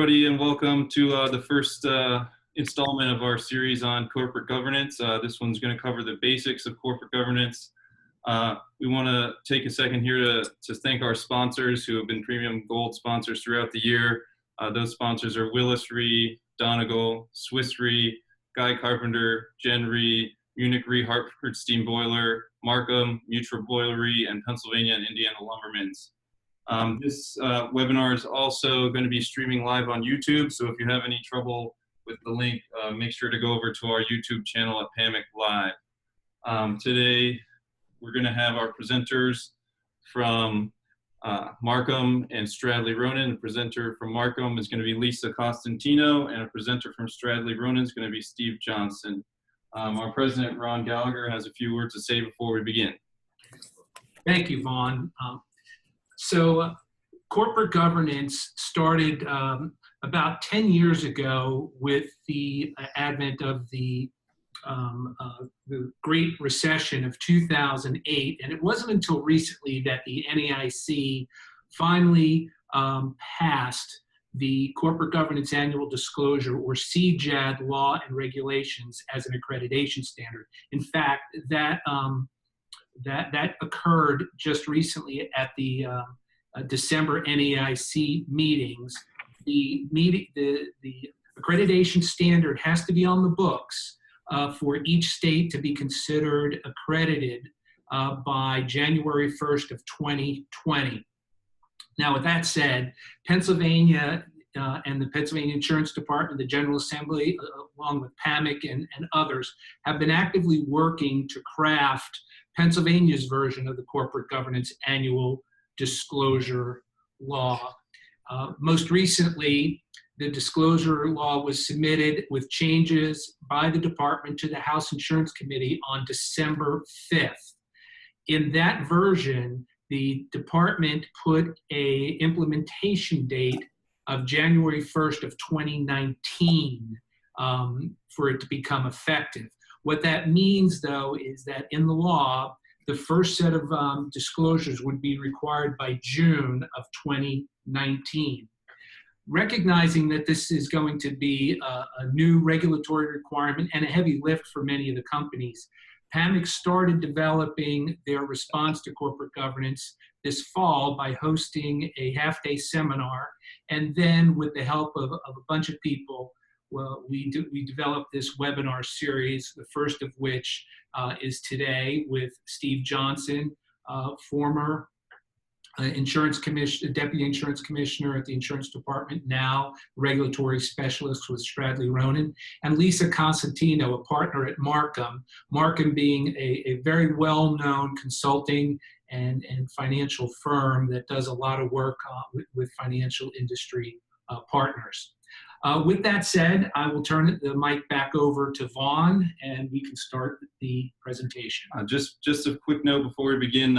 everybody, and welcome to the first installment of our series on corporate governance. This one's going to cover the basics of corporate governance. We want to take a second here to thank our sponsors who have been premium gold sponsors throughout the year. Those sponsors are Willis Re, Donegal, Swiss Re, Guy Carpenter, Gen Re, Munich Re, Hartford Steam Boiler, Markham, Mutual Boiler Re, and Pennsylvania and Indiana Lumbermans. This webinar is also going to be streaming live on YouTube, so if you have any trouble with the link, make sure to go over to our YouTube channel at PAMIC Live. Today, we're going to have our presenters from Markham and Stradley Ronan. The presenter from Markham is going to be Lisa Costantino, and a presenter from Stradley Ronan is going to be Steve Johnson. Our president, Ron Gallagher, has a few words to say before we begin. Thank you, Vaughn. Corporate governance started about 10 years ago with the advent of the Great Recession of 2008, and it wasn't until recently that the NAIC finally passed the Corporate Governance Annual Disclosure, or CGAD, law and regulations as an accreditation standard. In fact, that occurred just recently at the December NAIC meetings. The accreditation standard has to be on the books for each state to be considered accredited by January 1st of 2020. Now, with that said, Pennsylvania and the Pennsylvania Insurance Department, the General Assembly, along with PAMIC and others, have been actively working to craft Pennsylvania's version of the Corporate Governance Annual Disclosure Law. Most recently, the disclosure law was submitted with changes by the department to the House Insurance Committee on December 5th. In that version, the department put an implementation date of January 1st of 2019 for it to become effective. What that means, though, is that in the law, the first set of disclosures would be required by June of 2019. Recognizing that this is going to be a new regulatory requirement and a heavy lift for many of the companies, PAMIC started developing their response to corporate governance this fall by hosting a half-day seminar, and then with the help of a bunch of people, well, we developed this webinar series, the first of which is today with Steve Johnson, former Deputy Insurance Commissioner at the Insurance Department, now regulatory specialist with Stradley Ronan, and Lisa Costantino, a partner at Markham. Markham being a very well-known consulting and financial firm that does a lot of work with financial industry partners. With that said, I will turn the mic back over to Vaughn, and we can start the presentation. Just a quick note before we begin.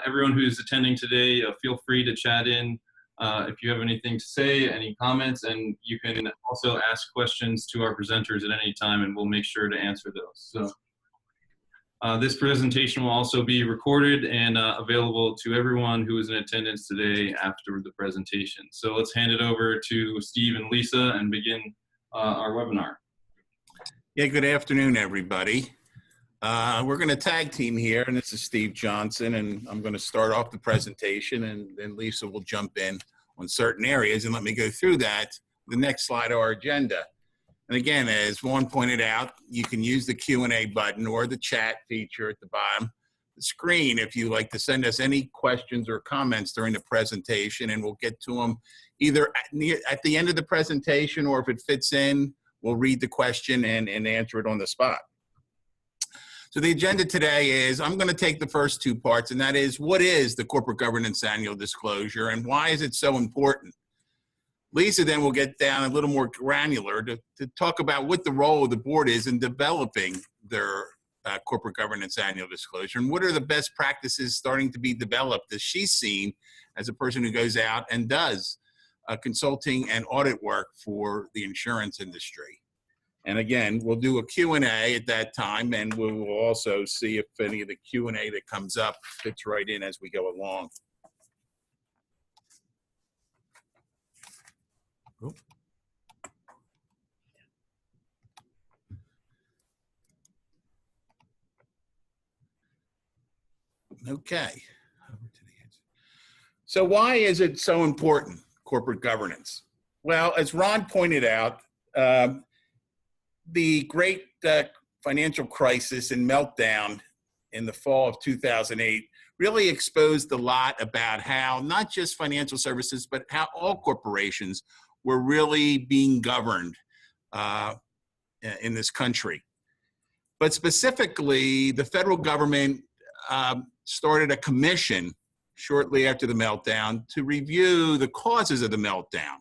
Everyone who's attending today, feel free to chat in if you have anything to say, any comments, and you can also ask questions to our presenters at any time, and we'll make sure to answer those. So this presentation will also be recorded and available to everyone who is in attendance today after the presentation. So let's hand it over to Steve and Lisa and begin our webinar. Yeah, good afternoon, everybody. We're going to tag team here, and this is Steve Johnson, and I'm going to start off the presentation, and then Lisa will jump in on certain areas and let me go through that. The next slide of our agenda. And again, as Vaughn pointed out, you can use the Q&A button or the chat feature at the bottom of the screen if you like to send us any questions or comments during the presentation, and we'll get to them either at the end of the presentation, or if it fits in, we'll read the question and answer it on the spot. So the agenda today is, I'm going to take the first two parts, and that is, what is the Corporate Governance Annual Disclosure and why is it so important? Lisa then will get down a little more granular to talk about what the role of the board is in developing their Corporate Governance Annual Disclosure, and what are the best practices starting to be developed as she's seen as a person who goes out and does consulting and audit work for the insurance industry. And again, we'll do a Q&A at that time, and we will also see if any of the Q&A that comes up fits right in as we go along. Okay. So why is it so important, corporate governance? Well, as Ron pointed out, the great financial crisis and meltdown in the fall of 2008 really exposed a lot about how not just financial services, but how all corporations were really being governed in this country. But specifically, the federal government started a commission shortly after the meltdown to review the causes of the meltdown.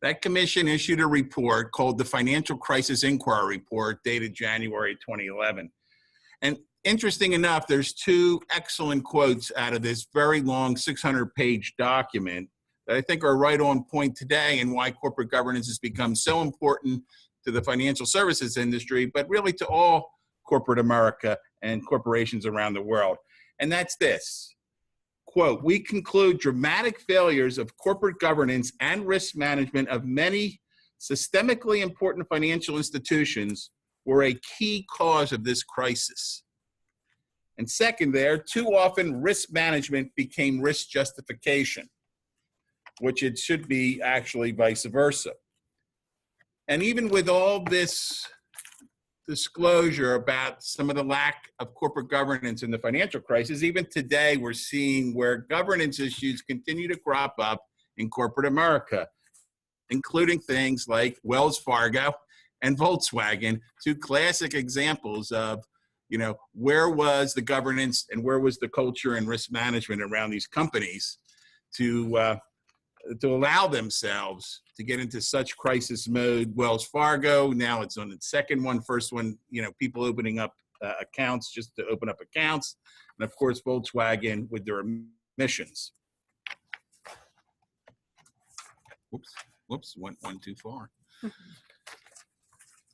That commission issued a report called the Financial Crisis Inquiry Report, dated January 2011. And interesting enough, there's two excellent quotes out of this very long 600-page document that I think are right on point today and why corporate governance has become so important to the financial services industry, but really to all corporate America and corporations around the world. And that's this. Quote, we conclude dramatic failures of corporate governance and risk management of many systemically important financial institutions were a key cause of this crisis. And second there, too often risk management became risk justification, which it should be actually vice versa. And even with all this disclosure about some of the lack of corporate governance in the financial crisis, even today we're seeing where governance issues continue to crop up in corporate America, including things like Wells Fargo and Volkswagen, two classic examples of, you know, where was the governance and where was the culture and risk management around these companies to allow themselves to get into such crisis mode. Wells Fargo, now it's on its second one. First one, you know, people opening up accounts just to open up accounts. And of course, Volkswagen with their emissions. Whoops, went one too far.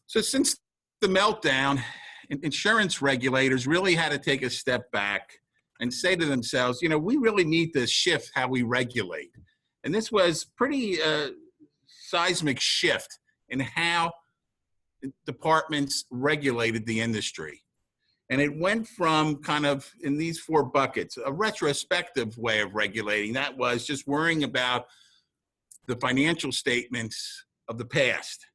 So since the meltdown, insurance regulators really had to take a step back and say to themselves, you know, we really need to shift how we regulate. And this was pretty seismic shift in how departments regulated the industry. And it went from kind of in these four buckets, a retrospective way of regulating. That was just worrying about the financial statements of the past.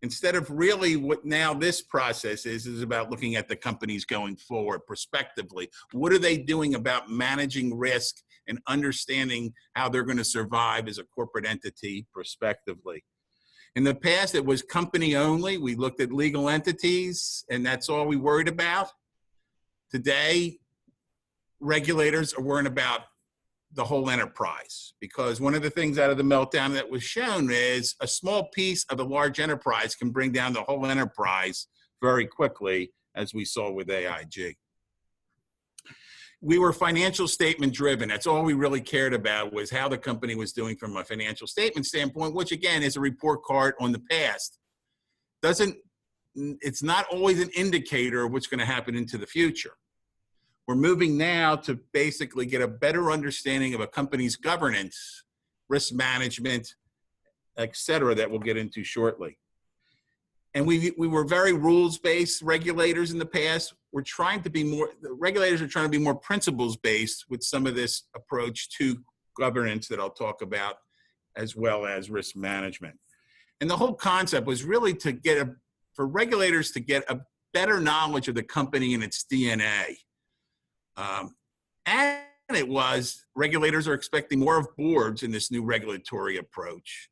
Instead of really what now this process is about looking at the companies going forward prospectively. What are they doing about managing risk and understanding how they're going to survive as a corporate entity prospectively? In the past, it was company only. We looked at legal entities, and that's all we worried about. Today, regulators are worrying about the whole enterprise, because one of the things out of the meltdown that was shown is a small piece of a large enterprise can bring down the whole enterprise very quickly, as we saw with AIG. We were financial statement driven. That's all we really cared about, was how the company was doing from a financial statement standpoint, which again is a report card on the past. It's not always an indicator of what's going to happen into the future. We're moving now to basically get a better understanding of a company's governance, risk management, et cetera, that we'll get into shortly. And we were very rules-based regulators in the past. We're trying to be more, the regulators are trying to be more principles-based with some of this approach to governance that I'll talk about, as well as risk management. And the whole concept was really to get for regulators to get a better knowledge of the company and its DNA. And it was, regulators are expecting more of boards in this new regulatory approach.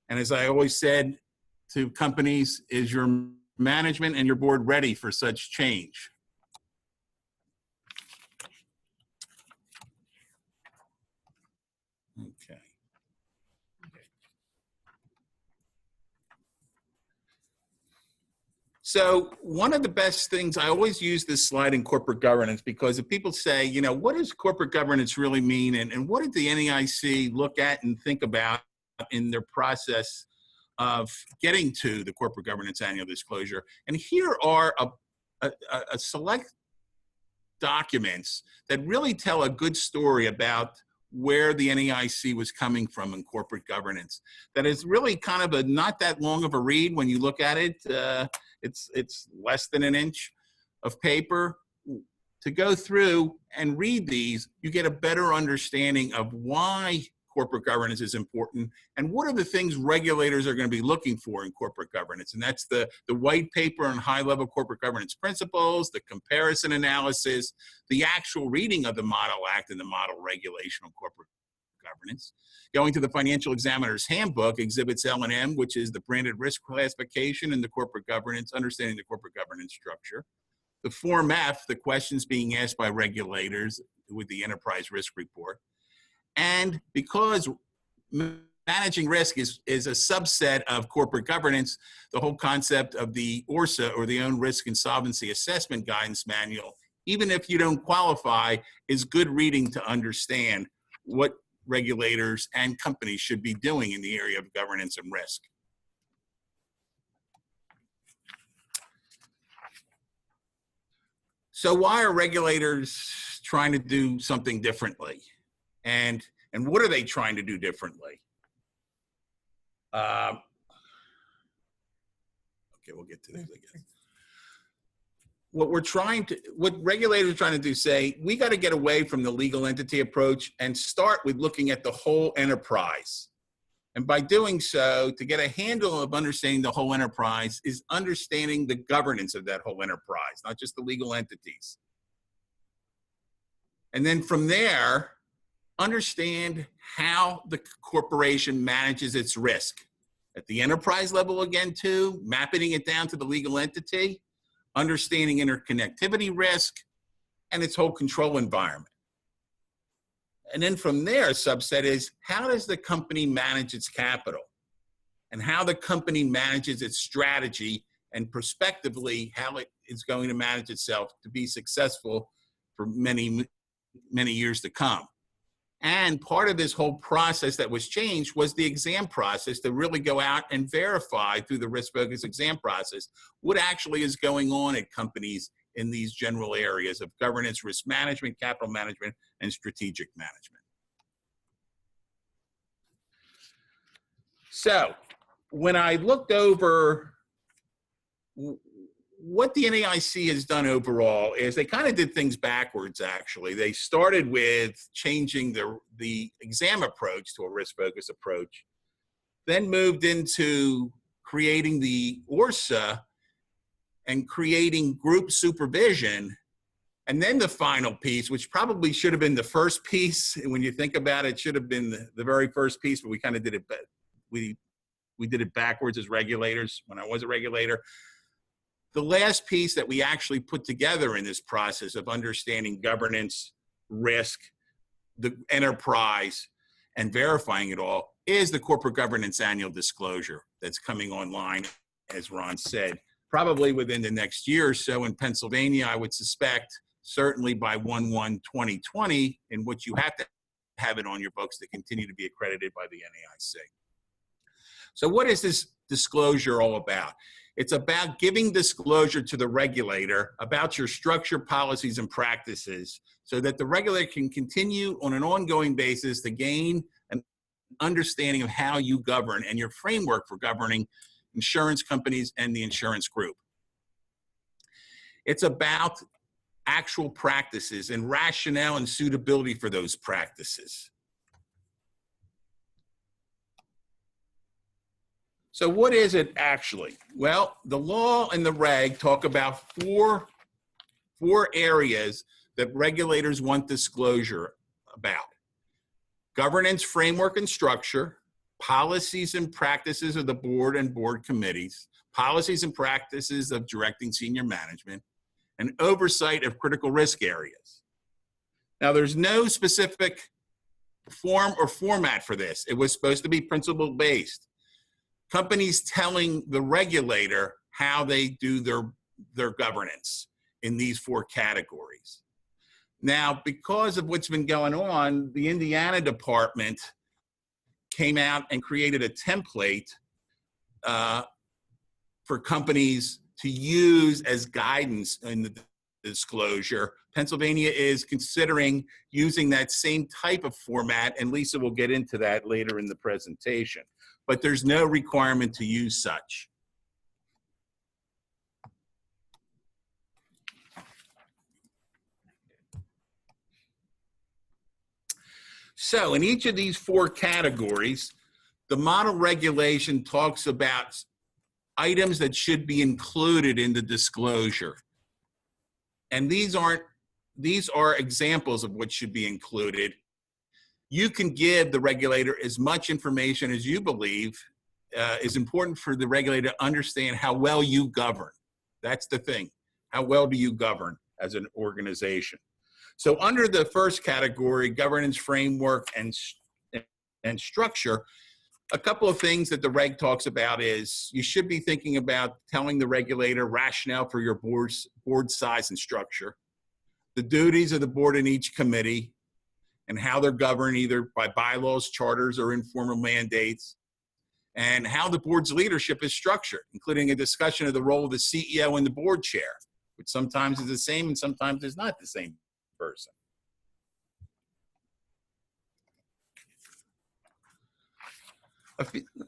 And as I always said to companies, is your management and your board ready for such change? Okay. So one of the best things, I always use this slide in corporate governance, because if people say, you know, what does corporate governance really mean? And what did the NAIC look at and think about in their process of getting to the corporate governance annual disclosure? And here are a select documents that really tell a good story about where the NAIC was coming from in corporate governance. That is really kind of a not that long of a read when you look at it. It's less than an inch of paper. to go through and read these, you get a better understanding of why corporate governance is important and what are the things regulators are going to be looking for in corporate governance. And that's the white paper on high-level corporate governance principles, the comparison analysis, the actual reading of the Model Act and the Model Regulation on corporate governance, going to the Financial Examiner's Handbook, Exhibits L and M, which is the branded risk classification and the corporate governance, understanding the corporate governance structure. The Form F, the questions being asked by regulators with the Enterprise Risk Report. And because managing risk is a subset of corporate governance, the whole concept of the ORSA, or the Own Risk and Solvency Assessment Guidance Manual, even if you don't qualify, is good reading to understand what regulators and companies should be doing in the area of governance and risk. So why are regulators trying to do something differently? And what are they trying to do differently? Okay, we'll get to this again. What regulators are trying to do, say, we got to get away from the legal entity approach and start with looking at the whole enterprise. And by doing so, to get a handle of understanding the whole enterprise is understanding the governance of that whole enterprise, not just the legal entities. And then from there, understand how the corporation manages its risk. At the enterprise level again too, mapping it down to the legal entity, understanding interconnectivity risk, and its whole control environment. And then from there, a subset is, how does the company manage its capital? And how the company manages its strategy, and prospectively, how it is going to manage itself to be successful for many, many years to come. And part of this whole process that was changed was the exam process, to really go out and verify through the risk-focused exam process what actually is going on at companies in these general areas of governance, risk management, capital management, and strategic management. So when I looked over what the NAIC has done overall, is they kind of did things backwards, actually. They started with changing the exam approach to a risk-focused approach, then moved into creating the ORSA and creating group supervision. And then the final piece, which probably should have been the first piece, and when you think about it, should have been the very first piece, but we kind of did it, we did it backwards as regulators when I was a regulator. The last piece that we actually put together in this process of understanding governance, risk, the enterprise, and verifying it all is the corporate governance annual disclosure that's coming online, as Ron said, probably within the next year or so in Pennsylvania, I would suspect, certainly by 1/1/2020, in which you have to have it on your books to continue to be accredited by the NAIC. So what is this disclosure all about? It's about giving disclosure to the regulator about your structure, policies, and practices so that the regulator can continue on an ongoing basis to gain an understanding of how you govern and your framework for governing insurance companies and the insurance group. It's about actual practices and rationale and suitability for those practices. So what is it actually? Well, the law and the reg talk about four areas that regulators want disclosure about: governance framework and structure, policies and practices of the board and board committees, policies and practices of directing senior management, and oversight of critical risk areas. Now, there's no specific form or format for this. It was supposed to be principle-based. Companies telling the regulator how they do their governance in these four categories. Now, because of what's been going on, the Indiana department came out and created a template for companies to use as guidance in the disclosure. Pennsylvania is considering using that same type of format, and Lisa will get into that later in the presentation. But there's no requirement to use such. So in each of these 4 categories, the model regulation talks about items that should be included in the disclosure. And these are examples of what should be included. You can give the regulator as much information as you believe is important for the regulator to understand how well you govern. That's the thing. How well do you govern as an organization? So under the first category, governance framework and structure, a couple of things that the reg talks about is you should be thinking about telling the regulator rationale for your board size and structure, the duties of the board in each committee, and how they're governed either by bylaws, charters, or informal mandates, and how the board's leadership is structured, including a discussion of the role of the CEO and the board chair, which sometimes is the same and sometimes is not the same person.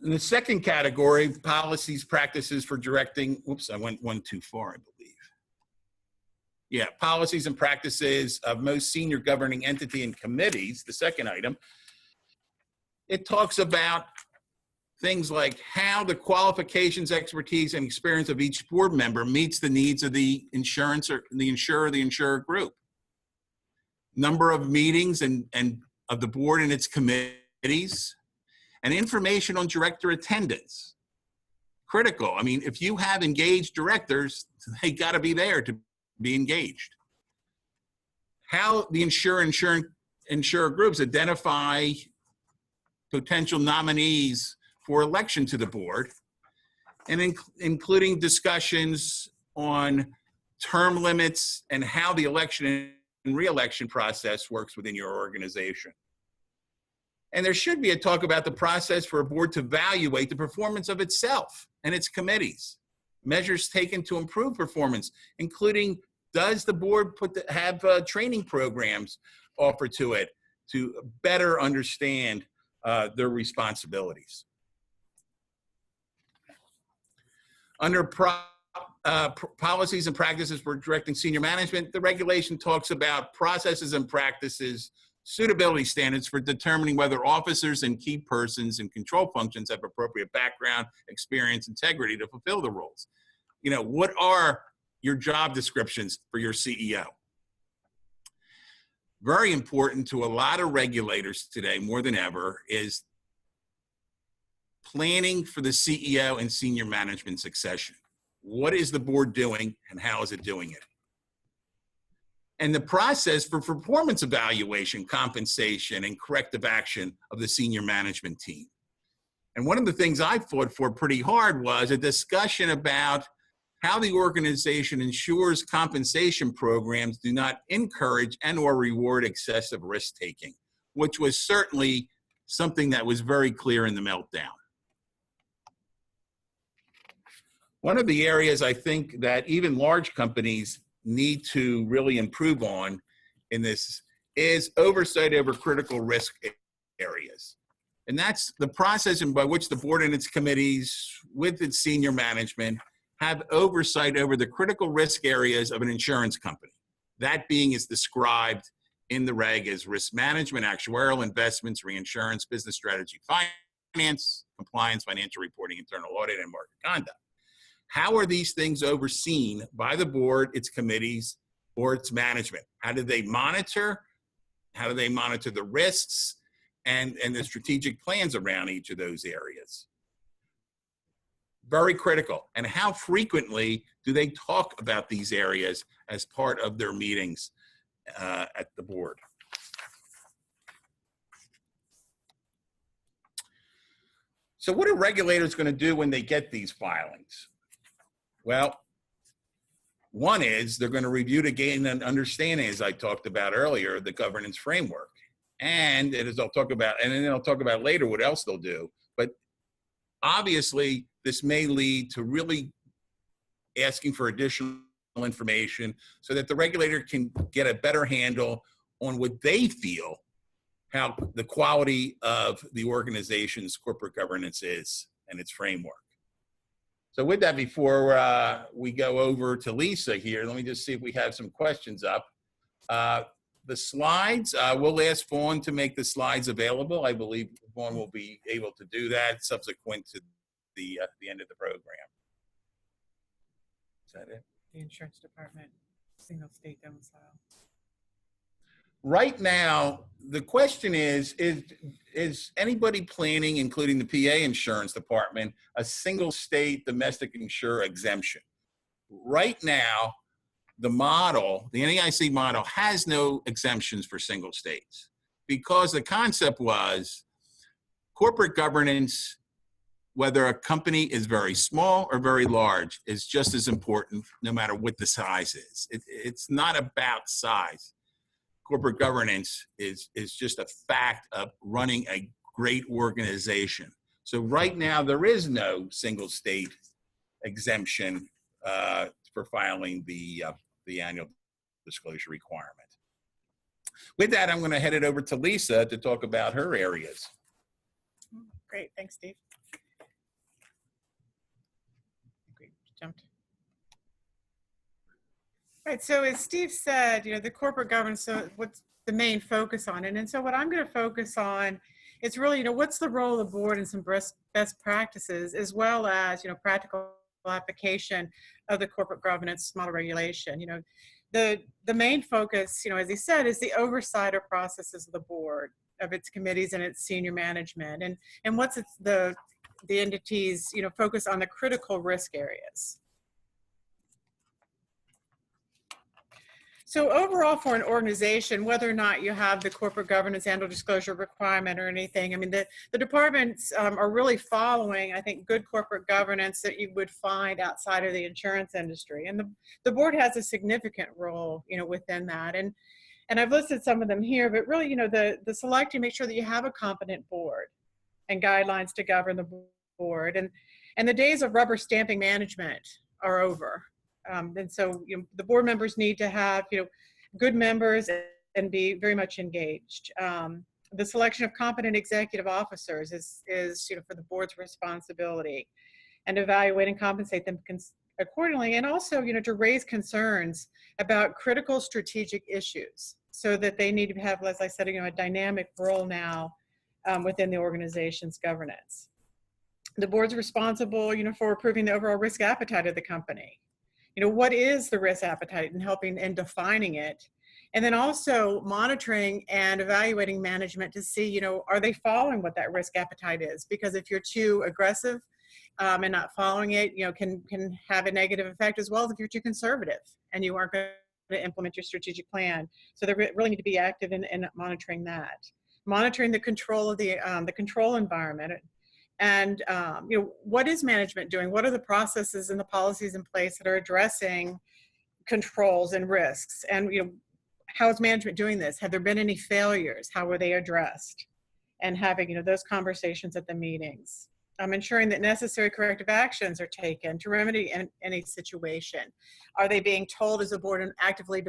In the second category, policies, practices for directing, whoops, I went one too far, I believe. Yeah, policies and practices of most senior governing entity and committees, the second item. It talks about things like how the qualifications, expertise, and experience of each board member meets the needs of the insurance or the insurer group. Number of meetings and of the board and its committees, and information on director attendance. Critical. I mean, if you have engaged directors, they got to be there to be engaged. How the insurer groups identify potential nominees for election to the board, and including discussions on term limits and how the election and re-election process works within your organization. And there should be a talk about the process for a board to evaluate the performance of itself and its committees, measures taken to improve performance, including does the board have training programs offered to it to better understand their responsibilities. Under policies and practices for directing senior management, the regulation talks about processes and practices, suitability standards for determining whether officers and key persons in control functions have appropriate background, experience, integrity to fulfill the roles. You know, what are your job descriptions for your CEO? Very important to a lot of regulators today, more than ever, is planning for the CEO and senior management succession. What is the board doing and how is it doing it? And the process for performance evaluation, compensation, and corrective action of the senior management team. And one of the things I fought for pretty hard was a discussion about how the organization ensures compensation programs do not encourage and or reward excessive risk-taking, which was certainly something that was very clear in the meltdown. One of the areas I think that even large companies need to really improve on in this is oversight over critical risk areas. And that's the process by which the board and its committees with its senior management have oversight over the critical risk areas of an insurance company. That being is described in the reg as risk management, actuarial, investments, reinsurance, business strategy, finance, compliance, financial reporting, internal audit, and market conduct. How are these things overseen by the board, its committees, or its management? How do they monitor? How do they monitor the risks and the strategic plans around each of those areas? Very critical. And how frequently do they talk about these areas as part of their meetings at the board? So what are regulators going to do when they get these filings? Well, one is they're going to review to gain an understanding, as I talked about earlier, the governance framework. And as I'll talk about, and then I'll talk about later what else they'll do. But obviously, this may lead to really asking for additional information so that the regulator can get a better handle on what they feel, how the quality of the organization's corporate governance is and its framework. So with that, before we go over to Lisa here, let me just see if we have some questions up. slides. We'll ask Vaughn to make the slides available. I believe Vaughn will be able to do that subsequent to the end of the program. Is that it? The insurance department, single state domicile. Right now, the question is anybody planning, including the PA insurance department, a single state domestic insurer exemption? Right now, the model, the NAIC model, has no exemptions for single states because the concept was corporate governance, whether a company is very small or very large, is just as important no matter what the size is. It's not about size. Corporate governance is just a fact of running a great organization. So right now, there is no single state exemption for filing the annual disclosure requirement. With that, I'm going to head it over to Lisa to talk about her areas. Great, thanks, Steve. We jumped. Right, so as Steve said, the corporate governance, so what's the main focus on it? And so what I'm going to focus on is really, what's the role of the board and some best practices, as well as, practical application of the corporate governance model regulation. The main focus, as he said, is the oversight of processes of the board, of its committees and its senior management, and what's the entities, focus on the critical risk areas. So overall, for an organization, whether or not you have the corporate governance annual disclosure requirement or anything, I mean, the departments are really following, I think, good corporate governance that you would find outside of the insurance industry. And the board has a significant role, within that. And I've listed some of them here, but really, the selecting, make sure that you have a competent board and guidelines to govern the board. And the days of rubber stamping management are over. And so the board members need to have good members and be very much engaged. The selection of competent executive officers is for the board's responsibility, and evaluate and compensate them accordingly, and also to raise concerns about critical strategic issues, so that they need to have, as I said, a dynamic role now within the organization's governance. The board's responsible for approving the overall risk appetite of the company. What is the risk appetite, and helping and defining it, and then also monitoring and evaluating management to see, are they following what that risk appetite is? Because if you're too aggressive and not following it, can have a negative effect, as well as if you're too conservative and you aren't going to implement your strategic plan. So they really need to be active in monitoring that, monitoring the control of the control environment. And what is management doing? What are the processes and the policies in place that are addressing controls and risks? And how is management doing this? Have there been any failures? How were they addressed? And having those conversations at the meetings. Ensuring that necessary corrective actions are taken to remedy any situation. Are they being told as a board and actively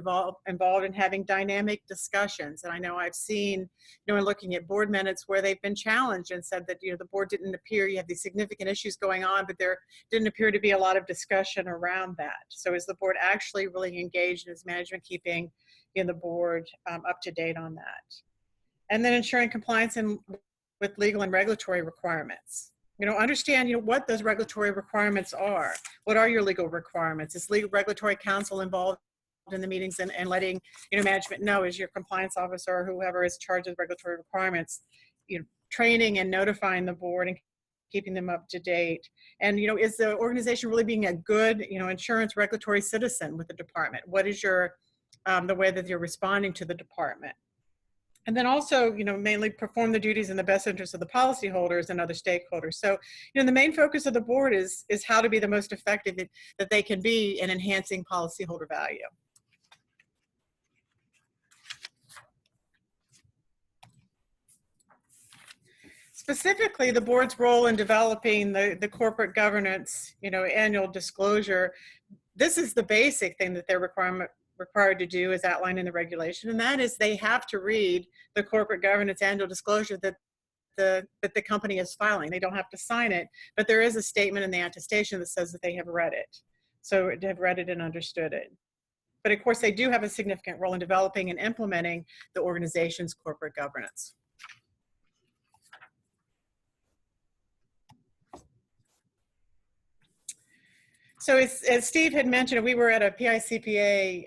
involved in having dynamic discussions? And I know I've seen, in looking at board minutes where they've been challenged and said that, the board didn't appear, you have these significant issues going on, but there didn't appear to be a lot of discussion around that. So is the board actually really engaged, in its management keeping the board up to date on that? And then ensuring compliance with legal and regulatory requirements. Understand, what those regulatory requirements are. What are your legal requirements? Is legal regulatory counsel involved in the meetings and letting, management know, as your compliance officer or whoever is charged with regulatory requirements, training and notifying the board and keeping them up to date. And, is the organization really being a good, insurance regulatory citizen with the department? What is your, the way that you're responding to the department? And then also, mainly perform the duties in the best interest of the policyholders and other stakeholders. So, the main focus of the board is how to be the most effective that they can be in enhancing policyholder value. Specifically, the board's role in developing the corporate governance, annual disclosure. This is the basic thing that they're required to do, as outlined in the regulation, and that is they have to read the corporate governance annual disclosure that the company is filing. They don't have to sign it, but there is a statement in the attestation that says that they have read it. So they have read it and understood it. But of course, they do have a significant role in developing and implementing the organization's corporate governance. So as Steve had mentioned, we were at a PICPA,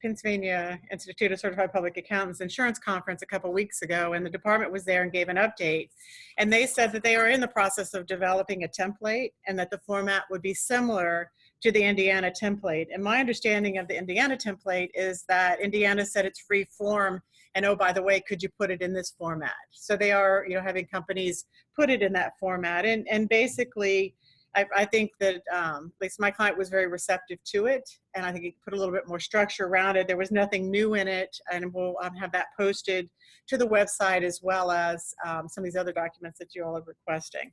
Pennsylvania Institute of Certified Public Accountants insurance conference a couple weeks ago, and the department was there and gave an update. And they said that they are in the process of developing a template and that the format would be similar to the Indiana template. And my understanding of the Indiana template is that Indiana said it's free form, and oh, by the way, could you put it in this format? So they are, having companies put it in that format. And basically, I think that at least my client was very receptive to it, and I think he put a little bit more structure around it. There was nothing new in it, and we'll have that posted to the website as well as some of these other documents that you all are requesting.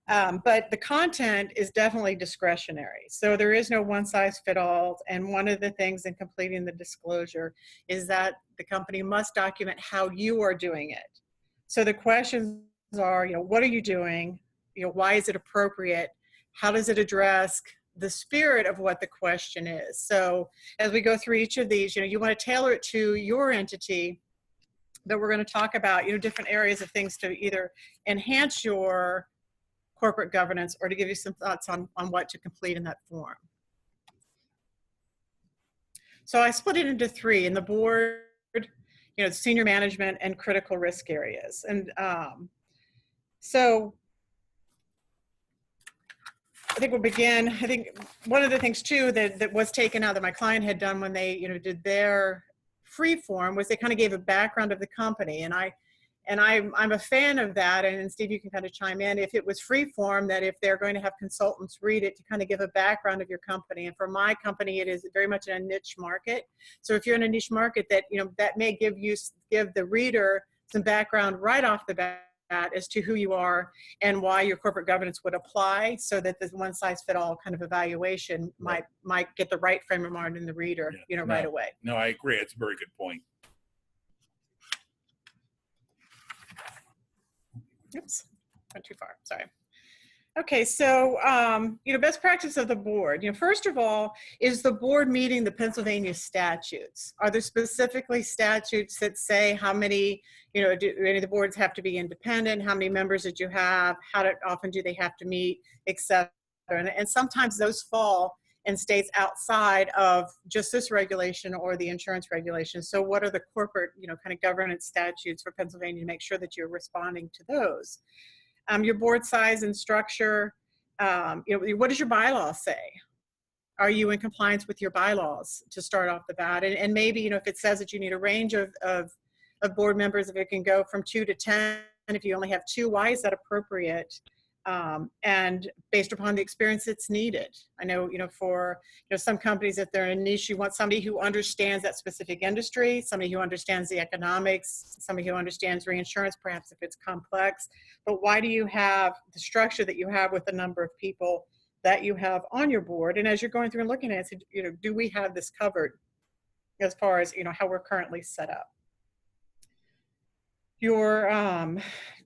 But the content is definitely discretionary. So there is no one size fit all. And one of the things in completing the disclosure is that the company must document how you are doing it. So the questions are, what are you doing? Why is it appropriate? How does it address the spirit of what the question is? So as we go through each of these, you want to tailor it to your entity, but we're going to talk about, different areas of things to either enhance your corporate governance or to give you some thoughts on what to complete in that form. So I split it into three: in the board, senior management, and critical risk areas. And so I think we'll begin. I think one of the things too that was taken out that my client had done when they did their free form was they kind of gave a background of the company, and I'm a fan of that. And Steve, you can kind of chime in if it was free form, that if they're going to have consultants read it to kind of give a background of your company. And for my company, it is very much in a niche market. So if you're in a niche market, that that may give the reader some background right off the bat as to who you are and why your corporate governance would apply, so that the one size fit all kind of evaluation might get the right frame of mind in the reader, right away. No, I agree. It's a very good point. Oops, went too far, sorry. Okay, so, best practice of the board. First of all, is the board meeting the Pennsylvania statutes? Are there specifically statutes that say how many, do any of the boards have to be independent? How many members did you have? How often do they have to meet, etc.? And sometimes those fall in states outside of just this regulation or the insurance regulation. So what are the corporate, kind of governance statutes for Pennsylvania to make sure that you're responding to those? Your board size and structure, what does your bylaws say? Are you in compliance with your bylaws to start off the bat? And maybe, if it says that you need a range of board members, if it can go from 2 to 10, if you only have 2, why is that appropriate? And based upon the experience that's needed. I know, for some companies, if they're in a niche, you want somebody who understands that specific industry, somebody who understands the economics, somebody who understands reinsurance, perhaps if it's complex. But why do you have the structure that you have with the number of people that you have on your board? And as you're going through and looking at it, do we have this covered as far as, how we're currently set up?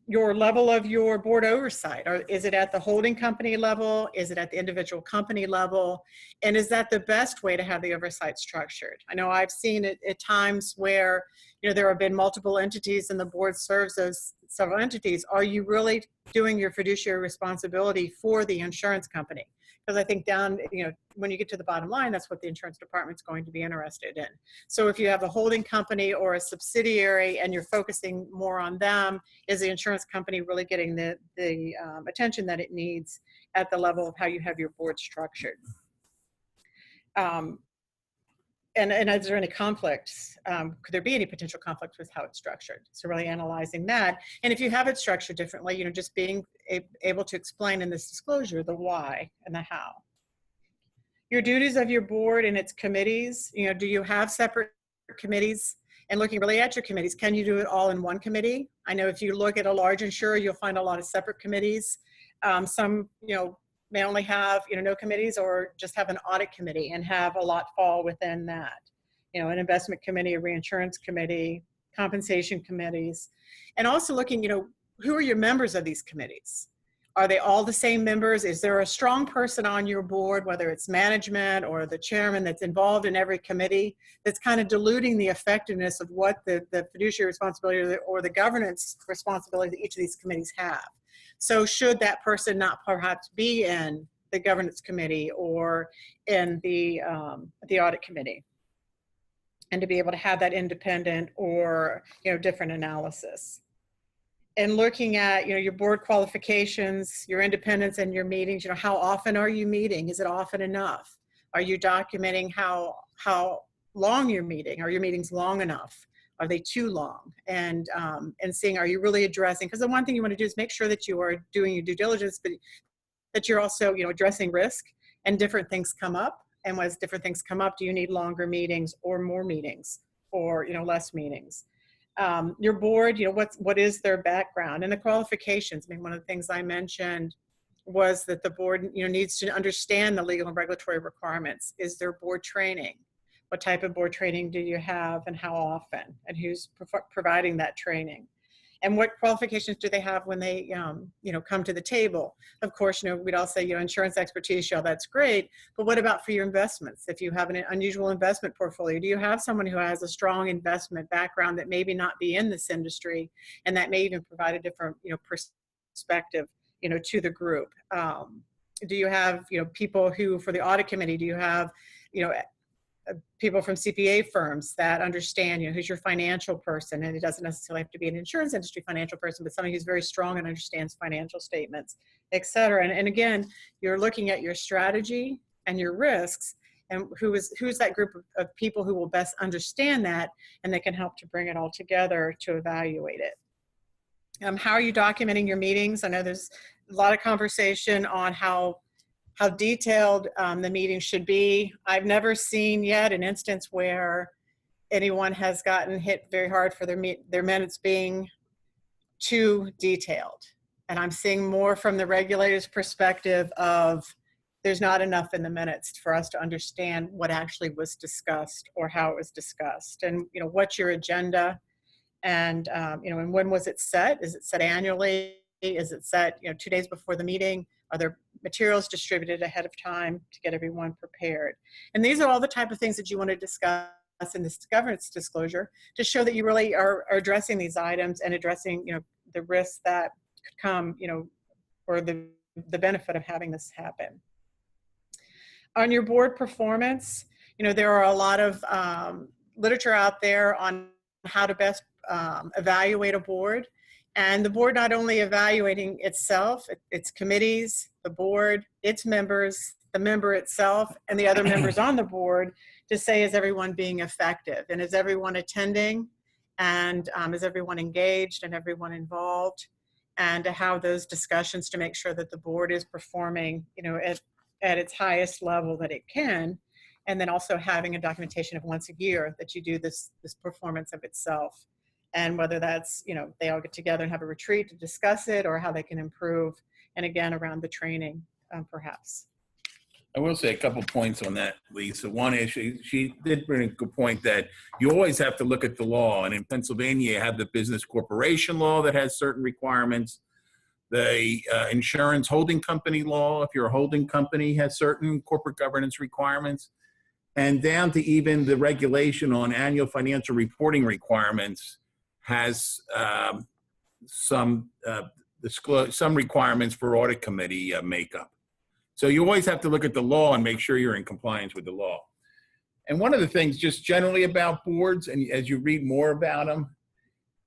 Your level of your board oversight, or is it at the holding company level? Is it at the individual company level? And is that the best way to have the oversight structured? I know I've seen it at times where, there have been multiple entities and the board serves those several entities. Are you really doing your fiduciary responsibility for the insurance company? Because I think when you get to the bottom line, that's what the insurance department's going to be interested in. So if you have a holding company or a subsidiary and you're focusing more on them, is the insurance company really getting the attention that it needs at the level of how you have your board structured? And is there any conflicts? Could there be any potential conflicts with how it's structured? So really analyzing that. And if you have it structured differently, just being able to explain in this disclosure the why and the how. Your duties of your board and its committees, do you have separate committees? And looking really at your committees, can you do it all in one committee? I know if you look at a large insurer, you'll find a lot of separate committees. Some, may only have, no committees, or just have an audit committee and have a lot fall within that. An investment committee, a reinsurance committee, compensation committees. And also looking, who are your members of these committees? Are they all the same members? Is there a strong person on your board, whether it's management or the chairman that's involved in every committee, that's kind of diluting the effectiveness of what the fiduciary responsibility or the governance responsibility that each of these committees have? So should that person not perhaps be in the governance committee or in the audit committee? And to be able to have that independent or, different analysis. And looking at, your board qualifications, your independence and your meetings, how often are you meeting? Is it often enough? Are you documenting how long you're meeting? Are your meetings long enough? Are they too long? And seeing, are you really addressing, because the one thing you want to do is make sure that you are doing your due diligence, but that you're also, addressing risk, and different things come up. And as different things come up, do you need longer meetings or more meetings or, less meetings? Your board, what is their background and the qualifications? I mean, one of the things I mentioned was that the board, needs to understand the legal and regulatory requirements. Is there board training? What type of board training do you have and how often? And who's providing that training? And what qualifications do they have when they, come to the table? Of course, we'd all say, insurance expertise, that's great. But what about for your investments? If you have an unusual investment portfolio, do you have someone who has a strong investment background that maybe not be in this industry, and that may even provide a different, perspective, to the group? Do you have, people who, for the audit committee, do you have, people from CPA firms that understand, who's your financial person? And it doesn't necessarily have to be an insurance industry financial person, but somebody who's very strong and understands financial statements, et cetera. And again, you're looking at your strategy and your risks, and who's that group of people who will best understand that, and they can help to bring it all together to evaluate it. How are you documenting your meetings? I know there's a lot of conversation on how detailed the meeting should be. I've never seen yet an instance where anyone has gotten hit very hard for their minutes being too detailed. And I'm seeing more from the regulators' perspective of there's not enough in the minutes for us to understand what actually was discussed or how it was discussed. And, what's your agenda? And, and when was it set? Is it set annually? Is it set, 2 days before the meeting? Are there materials distributed ahead of time to get everyone prepared? And these are all the type of things that you want to discuss in this governance disclosure to show that you really are addressing these items and addressing, the risks that could come, or the benefit of having this happen. On your board performance, there are a lot of literature out there on how to best evaluate a board. And the board not only evaluating itself, its committees, the board, its members, the member itself, and the other members on the board to say, is everyone being effective? And is everyone attending? And is everyone engaged and everyone involved? And to have those discussions to make sure that the board is performing, at its highest level that it can. And then also having a documentation of once a year that you do this performance of itself. And whether that's, they all get together and have a retreat to discuss it, or how they can improve. And again, around the training, perhaps. I will say a couple points on that, Lisa. One is she did bring a good point that you always have to look at the law. And in Pennsylvania, you have the business corporation law that has certain requirements. The insurance holding company law, if you're a holding company, has certain corporate governance requirements. And down to even the regulation on annual financial reporting requirements has some requirements for audit committee makeup. So you always have to look at the law and make sure you're in compliance with the law. And one of the things just generally about boards, and as you read more about them,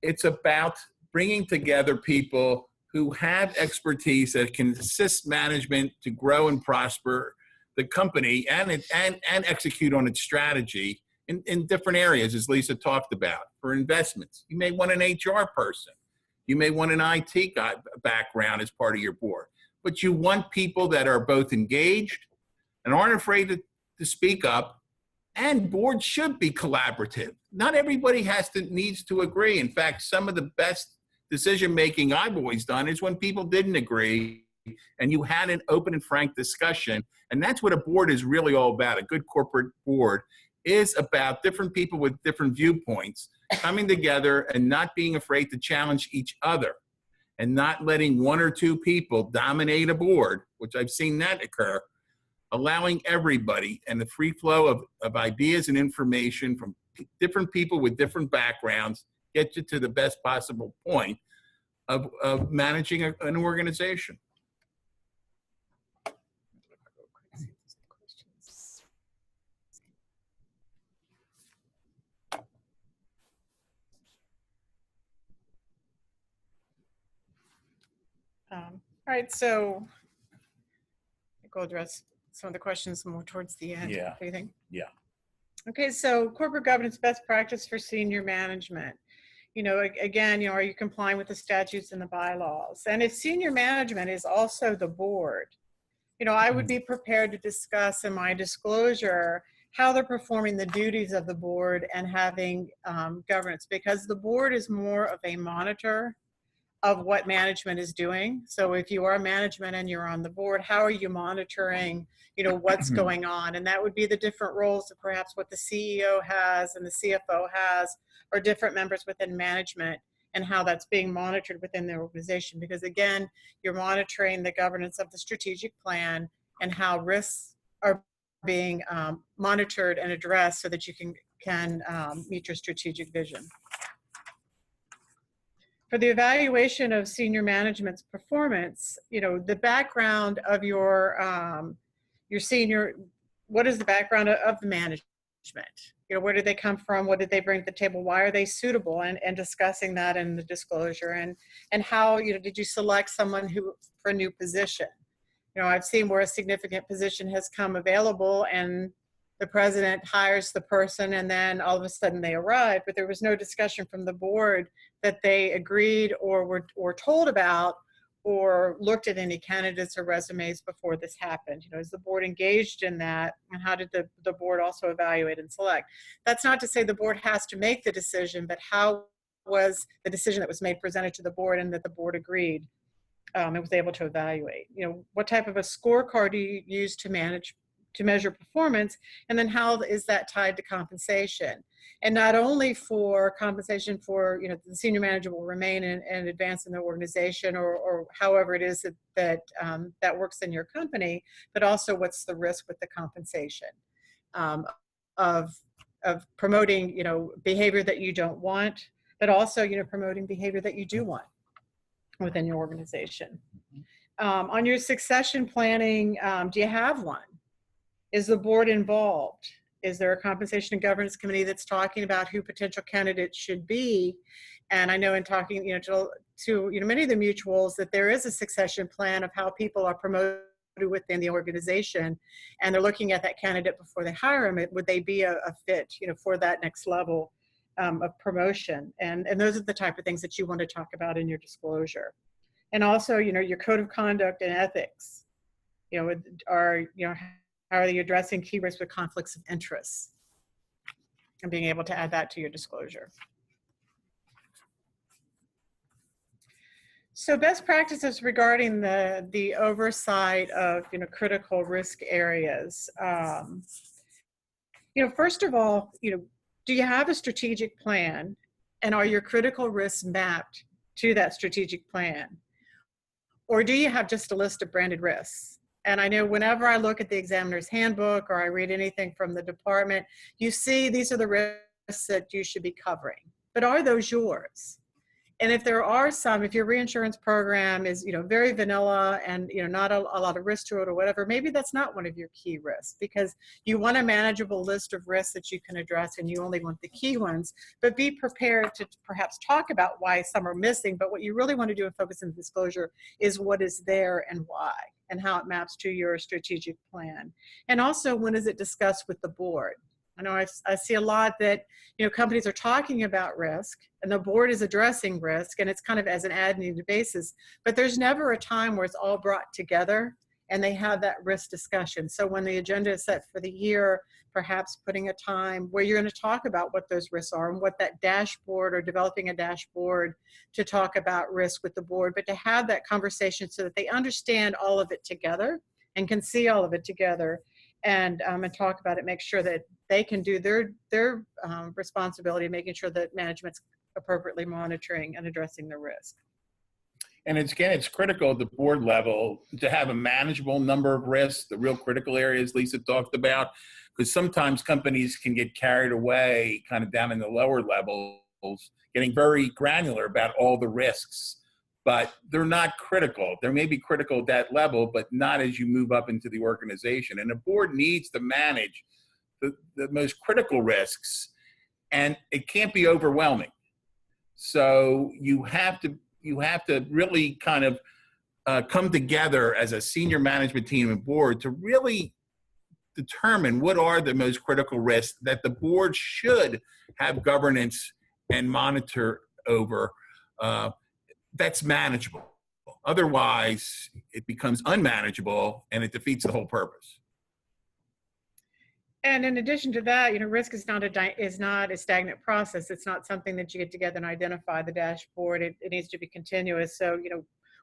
it's about bringing together people who have expertise that can assist management to grow and prosper the company and execute on its strategy in different areas, as Lisa talked about. For investments, you may want an HR person. You may want an IT background as part of your board. But you want people that are both engaged and aren't afraid to speak up. And boards should be collaborative. Not everybody needs to agree. In fact, some of the best decision-making I've always done is when people didn't agree and you had an open and frank discussion. And that's what a board is really all about. A good corporate board is about different people with different viewpoints coming together and not being afraid to challenge each other. and not letting one or two people dominate a board, which I've seen that occur, allowing everybody and the free flow of ideas and information from different people with different backgrounds get you to the best possible point of managing an organization. All right, so I think we'll address some of the questions more towards the end. Yeah. What do you think? Yeah. Okay, so corporate governance best practice for senior management. You know, again, you know, are you complying with the statutes and the bylaws? And if senior management is also the board, you know, I would be prepared to discuss in my disclosure how they're performing the duties of the board and having governance, because the board is more of a monitor of what management is doing. So if you are management and you're on the board, how are you monitoring, you know, what's going on? And that would be the different roles of perhaps what the CEO has and the CFO has, or different members within management, and how that's being monitored within their organization. Because again, you're monitoring the governance of the strategic plan and how risks are being monitored and addressed so that you can meet your strategic vision. For the evaluation of senior management's performance, you know, the background of your senior, what is the background of the management? You know, where did they come from? What did they bring to the table? Why are they suitable? And discussing that in the disclosure, and how, you know, did you select someone who for a new position? You know, I've seen where a significant position has come available and the president hires the person and then all of a sudden they arrive, but there was no discussion from the board that they agreed or were told about or looked at any candidates or resumes before this happened. You know, is the board engaged in that, and how did the board also evaluate and select? That's not to say the board has to make the decision, but how was the decision that was made presented to the board and that the board agreed and was able to evaluate? You know, what type of a scorecard do you use to measure performance, and then how is that tied to compensation? And not only for compensation for, you know, the senior manager will remain and advance in the organization, or however it is that that works in your company, but also what's the risk with the compensation of promoting, you know, behavior that you don't want, but also, you know, promoting behavior that you do want within your organization. On your succession planning, do you have one? Is the board involved? Is there a compensation and governance committee that's talking about who potential candidates should be? And I know in talking, you know, to you know, many of the mutuals, that there is a succession plan of how people are promoted within the organization, and they're looking at that candidate before they hire them. Would they be a fit, you know, for that next level of promotion? And those are the type of things that you want to talk about in your disclosure. And also, you know, your code of conduct and ethics. You know, how are you addressing key risks with conflicts of interest, and being able to add that to your disclosure. So best practices regarding the oversight of, you know, critical risk areas. You know, first of all, you know, do you have a strategic plan, and are your critical risks mapped to that strategic plan? Or do you have just a list of branded risks? And I know whenever I look at the examiner's handbook or I read anything from the department, you see these are the risks that you should be covering. But are those yours? And if there are some, if your reinsurance program is, you know, very vanilla and, you know, not a lot of risk to it or whatever, maybe that's not one of your key risks, because you want a manageable list of risks that you can address and you only want the key ones. But be prepared to perhaps talk about why some are missing. But what you really want to do and focus in the disclosure is what is there and why, and how it maps to your strategic plan. And also, when is it discussed with the board? I know I see a lot that, you know, companies are talking about risk and the board is addressing risk, and it's kind of as an as-needed basis, but there's never a time where it's all brought together and they have that risk discussion. So when the agenda is set for the year, perhaps putting a time where you're going to talk about what those risks are and what that dashboard, or developing a dashboard to talk about risk with the board, but to have that conversation so that they understand all of it together and can see all of it together, and talk about it, make sure that they can do their responsibility, making sure that management's appropriately monitoring and addressing the risk. And it's critical at the board level to have a manageable number of risks, the real critical areas Lisa talked about, because sometimes companies can get carried away kind of down in the lower levels, getting very granular about all the risks, but they're not critical. They may be critical at that level, but not as you move up into the organization. And the board needs to manage the most critical risks, and it can't be overwhelming. So you have to really kind of come together as a senior management team and board to really determine what are the most critical risks that the board should have governance and monitor over that's manageable. Otherwise, it becomes unmanageable and it defeats the whole purpose. And in addition to that, risk is not a stagnant process. It's not something that you get together and identify the dashboard. It needs to be continuous. So,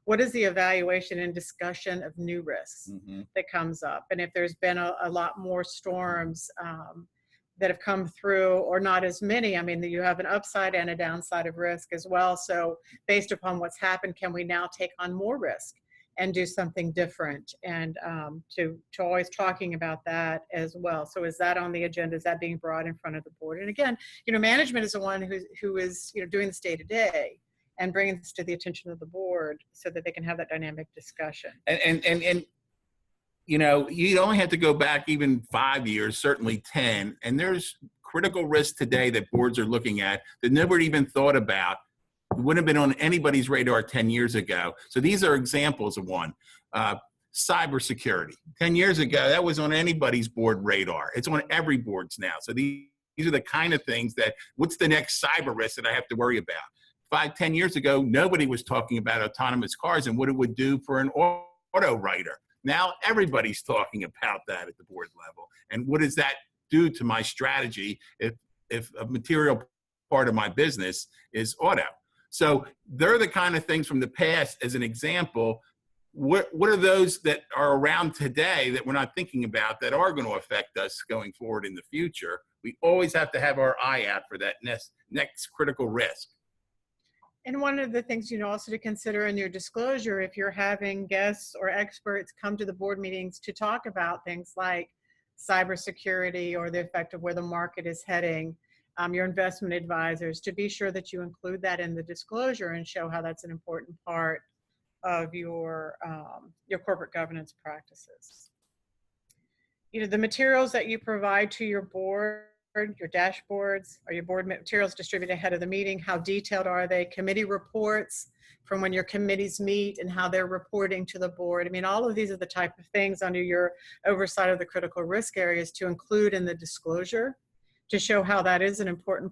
what is the evaluation and discussion of new risks that comes up? And if there's been a lot more storms that have come through, or not as many, you have an upside and a downside of risk as well. So based upon what's happened, can we now take on more risk and do something different? And to always talking about that as well. So is that on the agenda? Is that being brought in front of the board? And again, management is the one who is doing this day to day and bringing this to the attention of the board so that they can have that dynamic discussion. And you only have to go back even 5 years, certainly 10, and there's critical risks today that boards are looking at that nobody even thought about. It wouldn't have been on anybody's radar 10 years ago. So these are examples of one. Cybersecurity. 10 years ago, that was on anybody's board radar. It's on every board's now. So these are the kind of things that, what's the next cyber risk that I have to worry about? 5, 10 years ago, nobody was talking about autonomous cars and what it would do for an auto writer. Now everybody's talking about that at the board level. And what does that do to my strategy if a material part of my business is auto? So they're the kind of things from the past. As an example, what are those that are around today that we're not thinking about that are going to affect us going forward in the future? We always have to have our eye out for that next critical risk. And one of the things, also to consider in your disclosure, if you're having guests or experts come to the board meetings to talk about things like cybersecurity or the effect of where the market is heading, your investment advisors, to be sure that you include that in the disclosure and show how that's an important part of your corporate governance practices. The materials that you provide to your board, your dashboards, are your board materials distributed ahead of the meeting? How detailed are they? Committee reports from when your committees meet and how they're reporting to the board. All of these are the type of things under your oversight of the critical risk areas to include in the disclosure to show how that is an important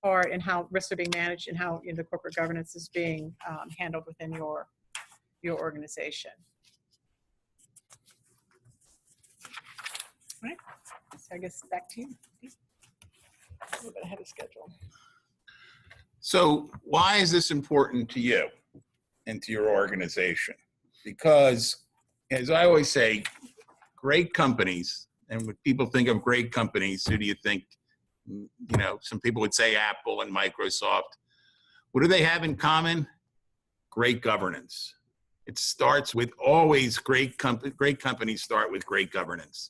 part and how risks are being managed and how the corporate governance is being handled within your organization. All right, so I guess back to you. A little bit ahead of schedule. So why is this important to you and to your organization? Because, as I always say, great companies, and when people think of great companies, who do you think? Some people would say Apple and Microsoft. What do they have in common? Great governance. It starts with always great companies start with great governance.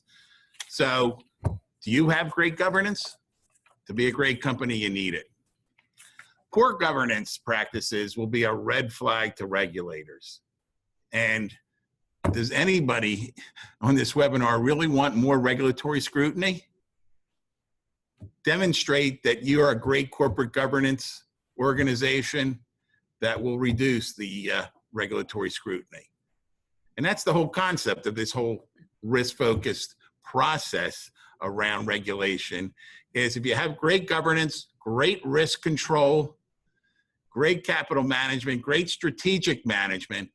So do you have great governance? To be a great company, you need it. Poor governance practices will be a red flag to regulators. And does anybody on this webinar really want more regulatory scrutiny? Demonstrate that you are a great corporate governance organization that will reduce the regulatory scrutiny. And that's the whole concept of this whole risk-focused process around regulation, is if you have great governance, great risk control, great capital management, great strategic management,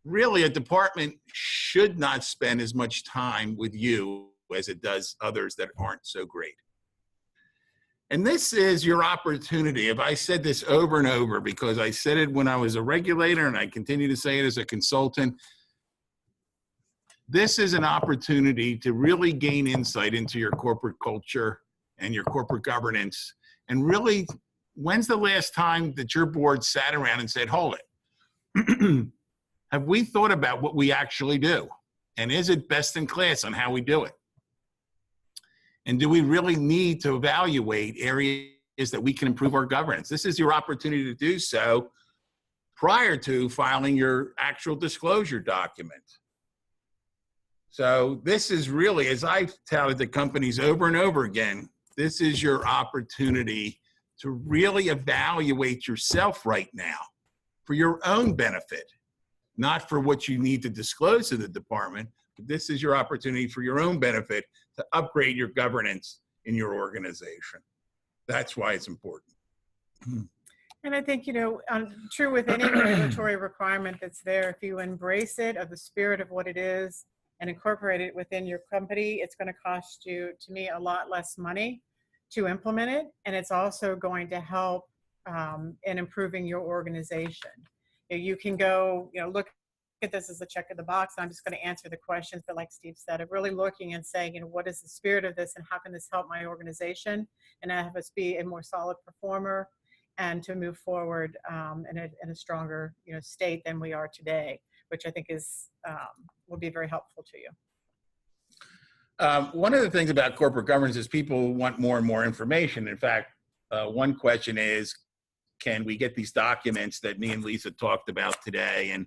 really a department should not spend as much time with you as it does others that aren't so great. And this is your opportunity. If I said this over and over, because I said it when I was a regulator and I continue to say it as a consultant, this is an opportunity to really gain insight into your corporate culture and your corporate governance. And really, when's the last time that your board sat around and said, hold it, have we thought about what we actually do? And is it best in class on how we do it? And do we really need to evaluate areas that we can improve our governance? This is your opportunity to do so prior to filing your actual disclosure document. So this is really, as I've touted the companies over and over again, this is your opportunity to really evaluate yourself right now for your own benefit, not for what you need to disclose to the department, but this is your opportunity for your own benefit to upgrade your governance in your organization. That's why it's important. And I think, true with any regulatory requirement that's there, if you embrace it of the spirit of what it is and incorporate it within your company, it's going to cost you, to me, a lot less money to implement it. And it's also going to help in improving your organization. You can go, look at this as a check in the box. I'm just going to answer the questions, but like Steve said, of really looking and saying, what is the spirit of this and how can this help my organization and have us be a more solid performer and to move forward in a stronger state than we are today, which I think is will be very helpful to you. One of the things about corporate governance is people want more and more information. In fact, one question is, can we get these documents that me and Lisa talked about today and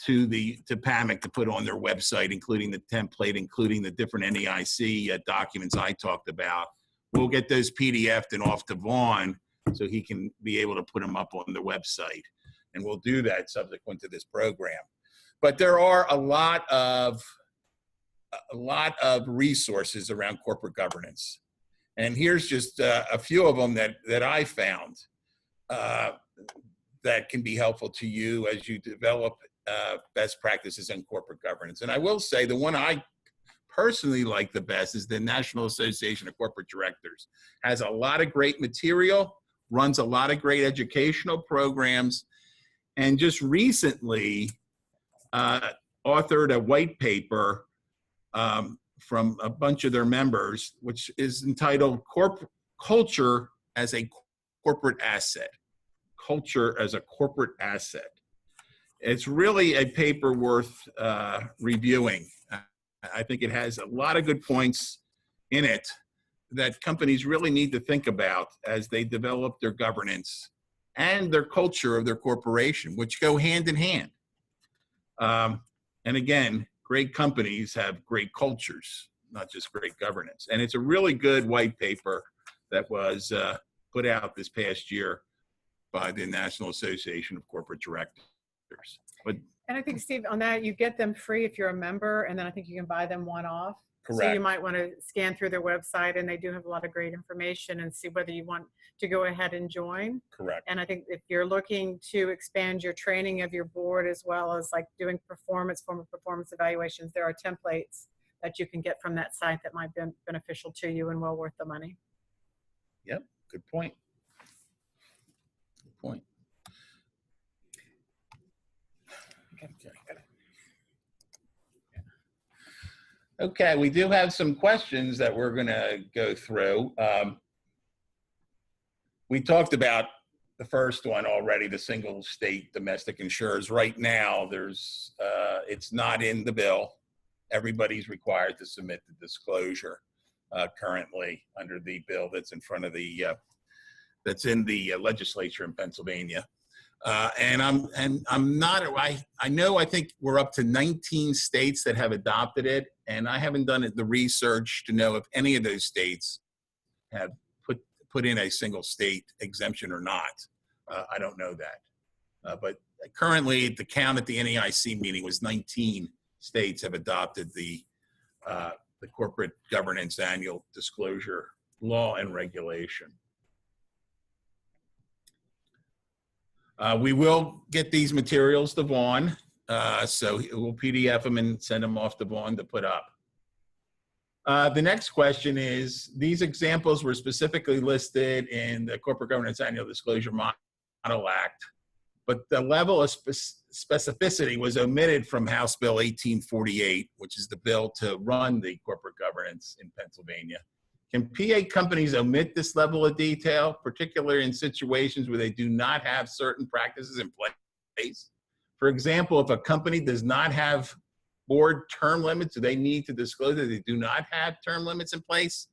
to PAMIC to put on their website, including the template, including the different NEIC documents I talked about. We'll get those PDF'd and off to Vaughn so he can be able to put them up on the website. And we'll do that subsequent to this program. But there are a lot of resources around corporate governance. And here's just a few of them that I found that can be helpful to you as you develop best practices in corporate governance. And I will say the one I personally like the best is the National Association of Corporate Directors. Has a lot of great material, runs a lot of great educational programs, and just recently authored a white paper from a bunch of their members, which is entitled Culture as a Corporate Asset. Culture as a Corporate Asset. It's really a paper worth reviewing. I think it has a lot of good points in it that companies really need to think about as they develop their governance and their culture of their corporation, which go hand in hand. And again, great companies have great cultures, not just great governance. And it's a really good white paper that was put out this past year by the National Association of Corporate Directors. And I think, Steve, on that, you get them free if you're a member, and then I think you can buy them one-off. Correct. So you might want to scan through their website, and they do have a lot of great information, and see whether you want to go ahead and join. Correct. And I think if you're looking to expand your training of your board, as well as like doing formal performance evaluations, there are templates that you can get from that site that might be beneficial to you and well worth the money. Yep, good point. Good point. Okay, we do have some questions that we're going to go through. We talked about the first one already, the single state domestic insurers. Right now, it's not in the bill. Everybody's required to submit the disclosure currently under the bill that's in front of that's in the legislature in Pennsylvania. I think we're up to 19 states that have adopted it, and I haven't done the research to know if any of those states have put in a single state exemption or not. I don't know that. But currently, the count at the NEIC meeting was 19 states have adopted the corporate governance annual disclosure law and regulation. We will get these materials to Vaughn, so we'll PDF them and send them off to Vaughn to put up. The next question is, these examples were specifically listed in the Corporate Governance Annual Disclosure Model Act, but the level of specificity was omitted from House Bill 1848, which is the bill to run the corporate governance in Pennsylvania. Can PA companies omit this level of detail, particularly in situations where they do not have certain practices in place? place. For example, if a company does not have board term limits, do they need to disclose that they do not have term limits in place?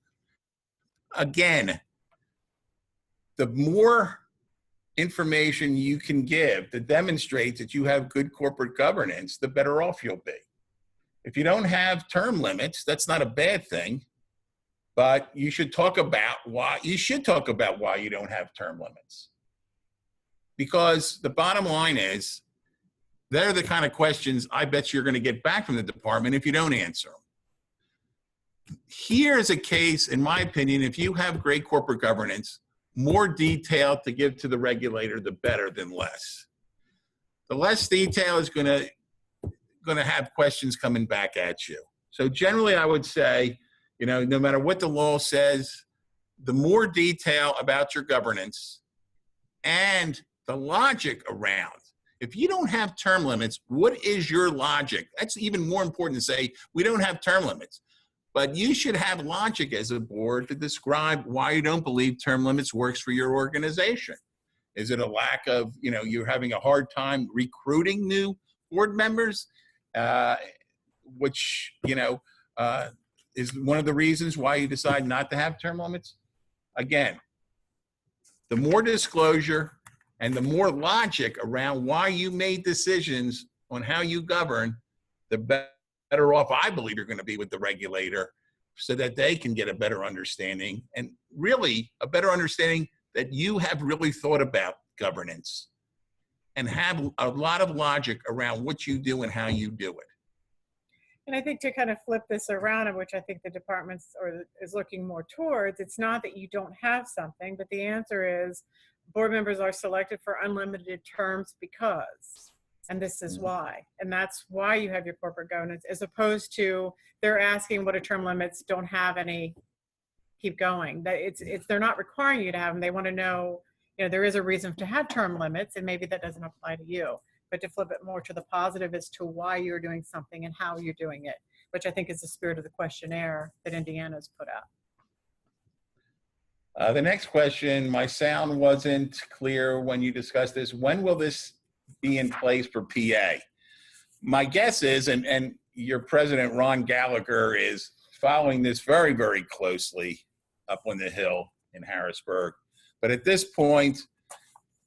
Again, the more information you can give that demonstrates that you have good corporate governance, the better off you'll be. If you don't have term limits, that's not a bad thing, but you should talk about why you don't have term limits. Because the bottom line is, they're the kind of questions I bet you're going to get back from the department if you don't answer them. Here's a case, in my opinion, if you have great corporate governance, more detail to give to the regulator, the better than less. The less detail is going to have questions coming back at you. So generally, I would say, no matter what the law says, the more detail about your governance and the logic around. If you don't have term limits, what is your logic? That's even more important to say, we don't have term limits. But you should have logic as a board to describe why you don't believe term limits works for your organization. Is it a lack of, you're having a hard time recruiting new board members, which, is one of the reasons why you decide not to have term limits? Again, the more disclosure and the more logic around why you made decisions on how you govern, the better off I believe you're going to be with the regulator, so that they can get a better understanding, and really a better understanding that you have really thought about governance and have a lot of logic around what you do and how you do it. And I think to kind of flip this around, of which I think the department is looking more towards, it's not that you don't have something, but the answer is board members are selected for unlimited terms because, and this is why. And that's why you have your corporate governance, as opposed to they're asking what are term limits, don't have any, keep going. That they're not requiring you to have them. They want to know, there is a reason to have term limits, and maybe that doesn't apply to you. But to flip it more to the positive as to why you're doing something and how you're doing it, which I think is the spirit of the questionnaire that Indiana's put out. The next question, my sound wasn't clear when you discussed this. When will this be in place for PA? My guess is, and your president, Ron Gallagher, is following this very, very closely up on the Hill in Harrisburg. But at this point,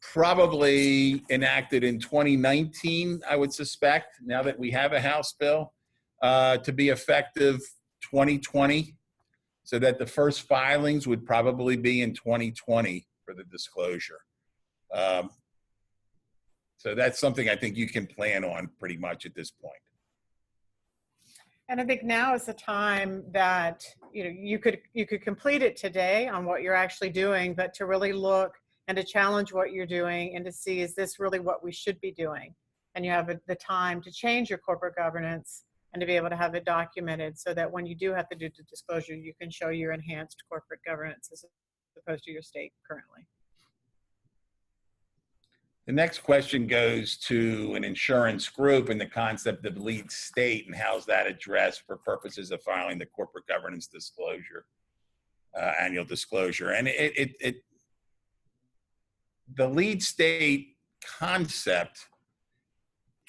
probably enacted in 2019, I would suspect, now that we have a House bill, to be effective 2020, so that the first filings would probably be in 2020 for the disclosure. So that's something I think you can plan on pretty much at this point. And I think now is the time that you could complete it today on what you're actually doing, but to really look and to challenge what you're doing and to see, is this really what we should be doing? And you have the time to change your corporate governance and to be able to have it documented, so that when you do have to do the disclosure, you can show your enhanced corporate governance as opposed to your state currently. The next question goes to an insurance group and the concept of lead state, and how's that addressed for purposes of filing the corporate governance disclosure, annual disclosure. And the lead state concept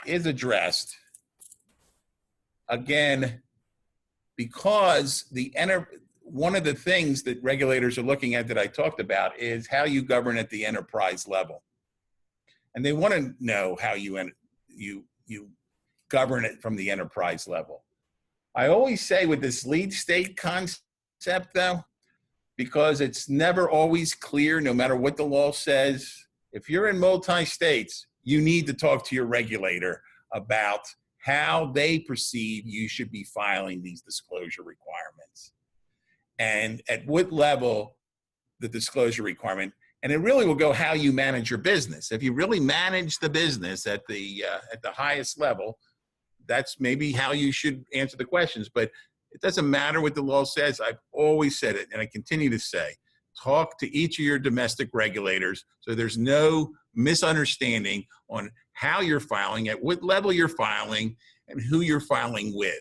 is addressed, again, because one of the things that regulators are looking at that I talked about is how you govern at the enterprise level. And they want to know how you govern it from the enterprise level. I always say with this lead state concept, though, because it's never always clear, no matter what the law says, if you're in multi-states, you need to talk to your regulator about how they perceive you should be filing these disclosure requirements and at what level the disclosure requirement. And it really will go how you manage your business. If you really manage the business at the highest level, that's maybe how you should answer the questions. But it doesn't matter what the law says. I've always said it, and I continue to say, talk to each of your domestic regulators so there's no misunderstanding on how you're filing, at what level you're filing, and who you're filing with.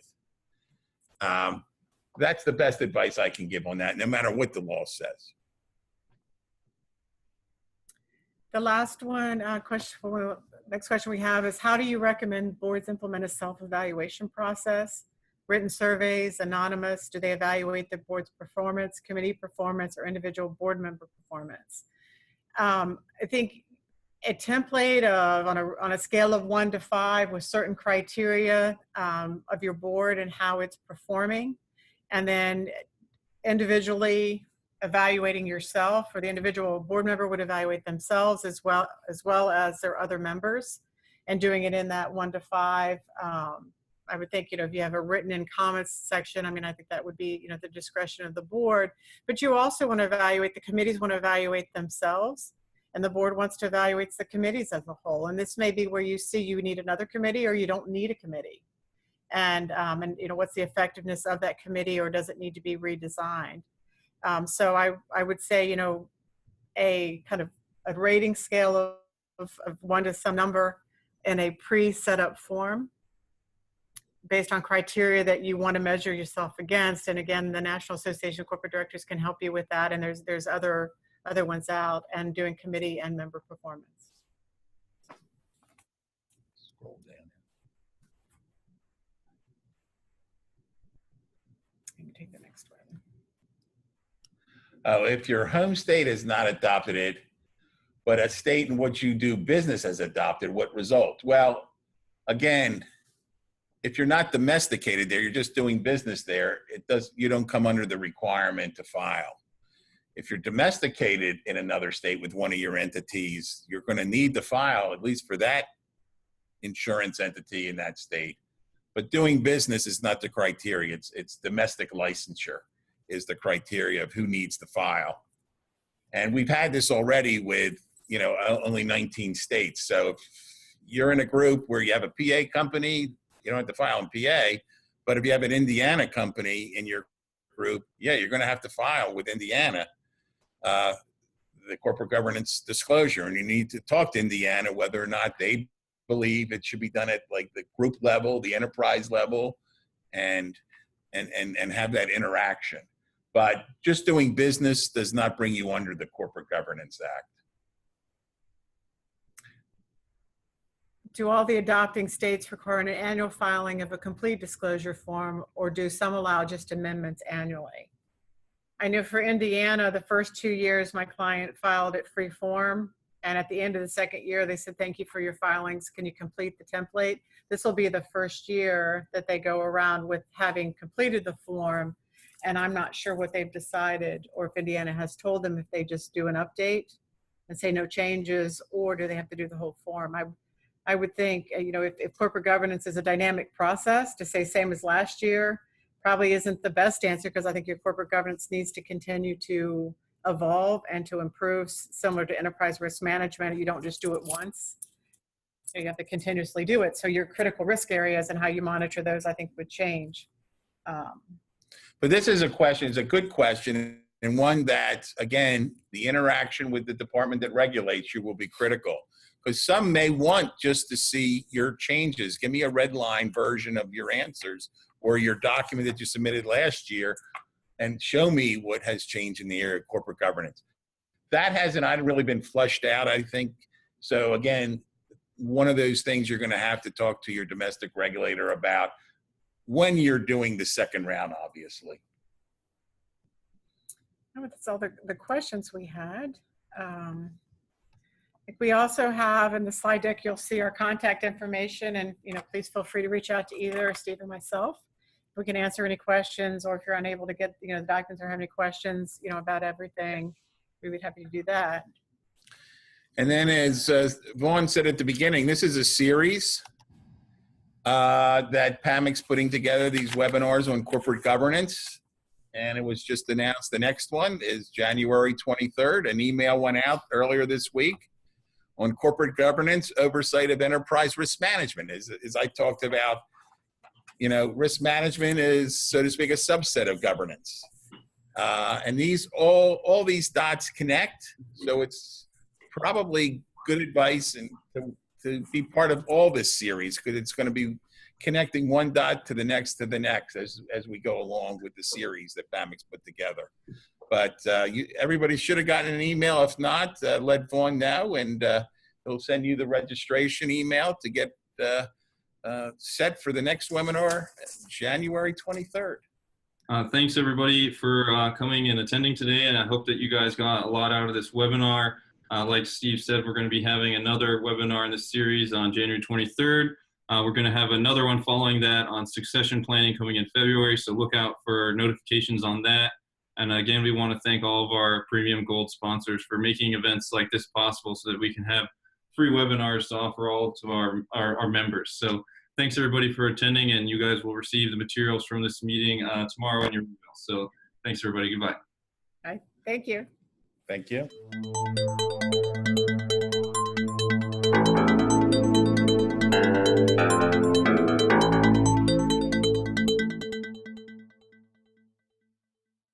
That's the best advice I can give on that, no matter what the law says. The last one, question next question we have is, how do you recommend boards implement a self-evaluation process? Written surveys, anonymous, do they evaluate the board's performance, committee performance, or individual board member performance? I think a template of on a scale of 1 to 5 with certain criteria of your board and how it's performing, and then individually evaluating yourself, or the individual board member would evaluate themselves as well as their other members, and doing it in that 1 to 5. I would think, if you have a written in comments section, I mean, I think that would be, the discretion of the board, but you also want to evaluate, the committees want to evaluate themselves, and the board wants to evaluate the committees as a whole. And this may be where you see you need another committee or you don't need a committee. And what's the effectiveness of that committee, or does it need to be redesigned? So I would say, a kind of a rating scale of 1 to some number in a pre-set up form based on criteria that you want to measure yourself against. And again, the National Association of Corporate Directors can help you with that. And there's other ones out, and doing committee and member performance. Scroll down. You can take the next one. Oh, if your home state has not adopted it, but a state in which you do business has adopted, what result? Well, again, if you're not domesticated there, you're just doing business there, you don't come under the requirement to file. If you're domesticated in another state with one of your entities, you're going to need to file, at least for that insurance entity in that state. But doing business is not the criteria. It's domestic licensure is the criteria of who needs to file. And we've had this already with, only 19 states. So if you're in a group where you have a PA company, you don't have to file in PA. But if you have an Indiana company in your group, yeah, you're going to have to file with Indiana the corporate governance disclosure. And you need to talk to Indiana whether or not they believe it should be done at like the group level, the enterprise level, and have that interaction. But just doing business does not bring you under the Corporate Governance Act. Do all the adopting states require an annual filing of a complete disclosure form, or do some allow just amendments annually? I know for Indiana, the first 2 years, my client filed it free form. And at the end of the second year, they said, thank you for your filings. Can you complete the template? This will be the first year that they go around with having completed the form. And I'm not sure what they've decided, or if Indiana has told them if they just do an update and say no changes, or do they have to do the whole form? I would think, if corporate governance is a dynamic process, to say same as last year probably isn't the best answer, because I think your corporate governance needs to continue to evolve and to improve, similar to enterprise risk management. You don't just do it once. You have to continuously do it. So your critical risk areas and how you monitor those, I think, would change. But this is it's a good question, and one that, again, the interaction with the department that regulates you will be critical. Because some may want just to see your changes. Give me a red line version of your answers or your document that you submitted last year, and show me what has changed in the area of corporate governance. That hasn't really been flushed out, I think. So again, one of those things you're going to have to talk to your domestic regulator about when you're doing the second round, obviously. That's all the questions we had. We also have in the slide deck, you'll see our contact information, and please feel free to reach out to either Steve or myself. We can answer any questions, or if you're unable to get the documents or have any questions about everything, we would be happy to do that. And then, as Vaughn said at the beginning, this is a series that PAMIC's putting together, these webinars on corporate governance. And it was just announced the next one is January 23rd. An email went out earlier this week on corporate governance, oversight of enterprise risk management. As I talked about, risk management is, so to speak, a subset of governance. And all these dots connect. So it's probably good advice and to be part of all this series, because it's going to be connecting one dot to the next as we go along with the series that PAMIC's put together. But everybody should have gotten an email. If not, let Vaughn know, and he'll send you the registration email to get set for the next webinar, January 23rd. Thanks everybody for coming and attending today, and I hope that you guys got a lot out of this webinar. Like Steve said, we're going to be having another webinar in this series on January 23rd. We're going to have another one following that on succession planning coming in February, so look out for notifications on that. And again, we want to thank all of our premium gold sponsors for making events like this possible so that we can have free webinars to offer all to our members. So thanks everybody for attending, and you guys will receive the materials from this meeting tomorrow in your email. So thanks everybody. Goodbye. Bye. Thank you. Thank you.